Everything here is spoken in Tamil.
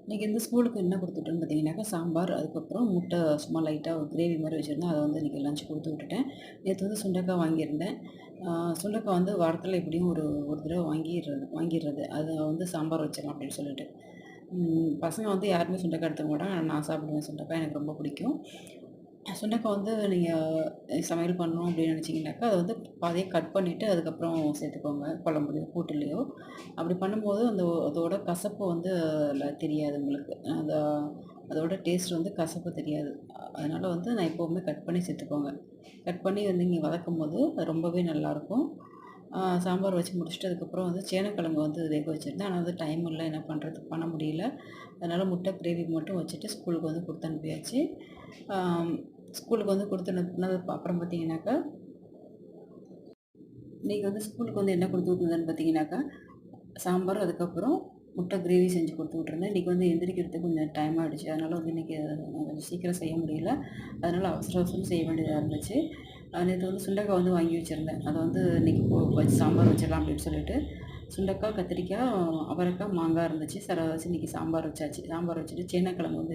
இன்றைக்கி வந்து ஸ்கூலுக்கு என்ன குடுத்துட்டேன்னு பார்த்தீங்கன்னாக்கா, சாம்பார், அதுக்கப்புறம் முட்டை சும்மா லைட்டா ஒரு கிரேவி மாரி வச்சுருந்தேன். அத வந்து இன்றைக்கி லஞ்ச் குடுத்து விட்டுட்டேன். நேத்து வந்து சுண்டக்காய் வாங்கியிருந்தேன். சுண்டக்காய் வந்து வாரத்தில எப்படியும் ஒரு தடவ வாங்கிர்றது. அத வந்து சாம்பார் வச்சிடலாம் அப்படின்னு சொல்லிட்டு. பசங்க வந்து யாருமே சுண்டக்காய் எடுத்துக்க மாட்டாங்க. ஆனா நான் சாப்பிடுவேன் சுண்டக்காய். எனக்கு ரொம்ப பிடிக்கும். சுண்டக்காய் வந்து நீங்க சமையல் பண்ணணும் அப்படின்னு நினச்சிங்கனாக்கா, அத வந்து பாதியா கட் பண்ணிட்டு அதுக்கப்புறம் சேர்த்துக்கோங்க. குழம்புலயோ, கூட்டுலயோ. அப்படி பண்ணும்போது அதோட கசப்பு வந்து அதில தெரியாது உங்களுக்கு. அதோட டேஸ்ட் வந்து கசப்பு தெரியாது. அதனால வந்து நான் எப்பவுமே கட் பண்ணி சேர்த்துக்கோங்க. கட் பண்ணி வந்து நீங்க வதக்கும்போது அது ரொம்பவே நல்லாயிருக்கும். சாம்பார் வச்சு முடிச்சுட்டு அதுக்கப்புறம் வந்து சேனக்கிழங்கு வந்து வேக வச்சிருந்தேன். ஆனா வந்து டைம் இல்ல. என்ன பண்றது? பண்ண முடியல. அதனால முட்டை கிரேவி மட்டும் வச்சுட்டு ஸ்கூலுக்கு வந்து குடுத்து அனுப்பியாச்சு. ஆம் ஸ்கூலுக்கு வந்து குடுத்து அனுப்புனதுக்கு அப்புறம் பார்த்தீங்கன்னாக்கா, இன்னைக்கு வந்து ஸ்கூலுக்கு வந்து என்ன குடுத்து விட்டுருந்தேன்னு பார்த்தீங்கன்னாக்கா, சாம்பார் அதுக்கப்புறம் முட்டை கிரேவி செஞ்சு குடுத்து விட்டுருந்தேன். இன்னைக்கு வந்து எந்திரிக்கிறதுக்கு கொஞ்சம் டைம் ஆயிடுச்சு. அதனால வந்து இன்னைக்கு நான் கொஞ்சம் சீக்கிரம் செய்ய முடியல. அதனால அவசர அவசரமா செய்ய வேண்டியதா இருந்துச்சு. நேத்து வந்து சுண்டைக்காய் வந்து வாங்கி வச்சிருந்தேன். அத வந்து இன்னைக்கு வச்சு சாம்பார் வச்சிடலாம் அப்படின்னு சொல்லிட்டு, சுண்டைக்காய், கத்திரிக்காய், அவரைக்காய், மாங்காய் இருந்துச்சு. சரி அத வச்சு இன்னைக்கு சாம்பார் வச்சாச்சு. சாம்பார் வச்சுட்டு சேனக்கிழங்கு வந்து